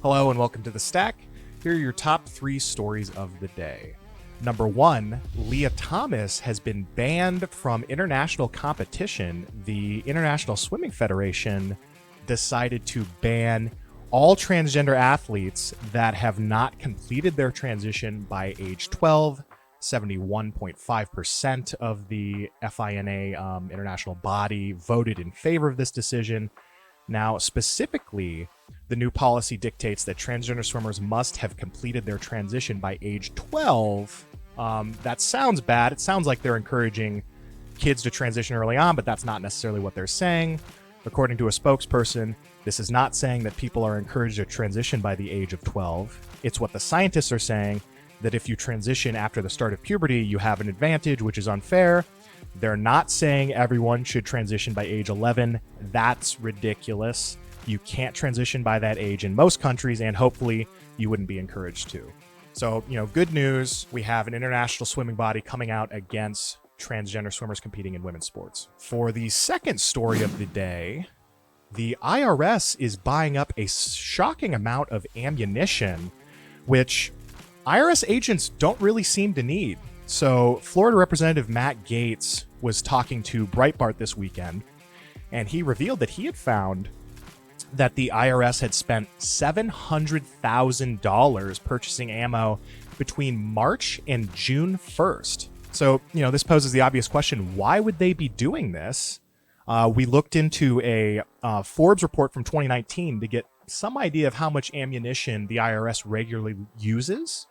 Hello and welcome to The Stack. Here are your top 3 stories of the day. Number 1, Lia Thomas has been banned from international competition. The International Swimming Federation decided to ban all transgender athletes that have not completed their transition by age 12. 71.5% of the FINA international body voted in favor of this decision. Now, specifically, the new policy dictates that transgender swimmers must have completed their transition by age 12. That sounds bad. It sounds like they're encouraging kids to transition early on, but that's not necessarily what they're saying. According to a spokesperson, this is not saying that people are encouraged to transition by the age of 12. It's what the scientists are saying, that if you transition after the start of puberty, you have an advantage, which is unfair. They're not saying everyone should transition by age 11. That's ridiculous. You can't transition by that age in most countries, and hopefully you wouldn't be encouraged to. So, good news. We have an international swimming body coming out against transgender swimmers competing in women's sports. For the second story of the day, the IRS is buying up a shocking amount of ammunition, which IRS agents don't really seem to need. So Florida Representative Matt Gaetz was talking to Breitbart this weekend, and he revealed that he had found that the IRS had spent $700,000 purchasing ammo between March and June 1st. So, this poses the obvious question, why would they be doing this? We looked into a Forbes report from 2019 to get some idea of how much ammunition the IRS regularly uses.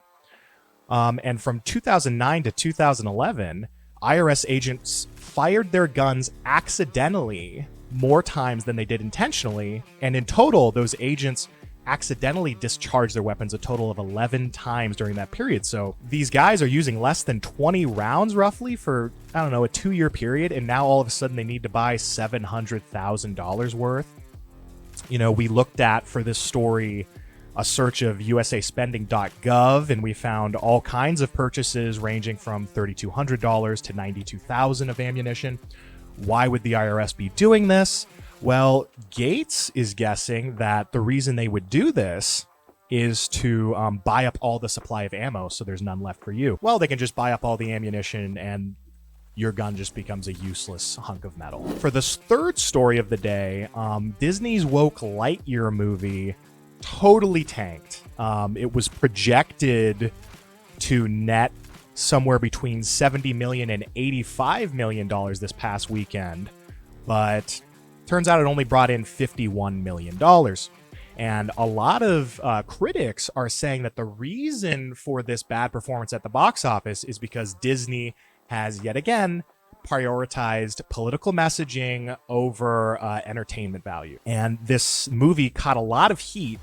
And from 2009 to 2011, IRS agents fired their guns accidentally more times than they did intentionally. And in total, those agents accidentally discharged their weapons a total of 11 times during that period. So these guys are using less than 20 rounds roughly for, a 2-year period. And now all of a sudden they need to buy $700,000 worth. We looked at, for this story, a search of usaspending.gov, and we found all kinds of purchases ranging from $3,200 to $92,000 of ammunition. Why would the IRS be doing this? Well, Gaetz is guessing that the reason they would do this is to buy up all the supply of ammo so there's none left for you. Well, they can just buy up all the ammunition and your gun just becomes a useless hunk of metal. For this third story of the day, Disney's woke Lightyear movie totally tanked. It was projected to net somewhere between $70 million and $85 million this past weekend, but turns out it only brought in $51 million. And a lot of critics are saying that the reason for this bad performance at the box office is because Disney has yet again prioritized political messaging over entertainment value. And this movie caught a lot of heat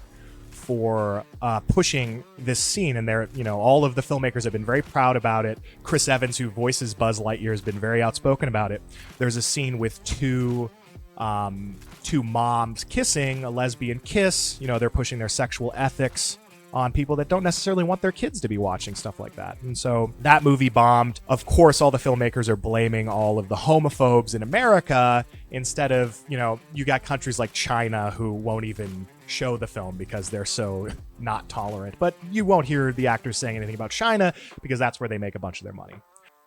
for pushing this scene, and all of the filmmakers have been very proud about it. Chris Evans, who voices Buzz Lightyear, has been very outspoken about it. There's a scene with two moms kissing, a lesbian kiss. They're pushing their sexual ethics on people that don't necessarily want their kids to be watching stuff like that. And so that movie bombed. Of course, all the filmmakers are blaming all of the homophobes in America instead of, you got countries like China who won't even show the film because they're so not tolerant. But you won't hear the actors saying anything about China because that's where they make a bunch of their money.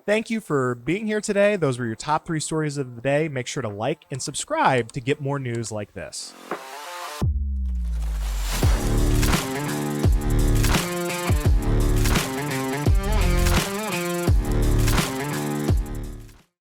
Thank you for being here today. Those were your top 3 stories of the day. Make sure to like and subscribe to get more news like this.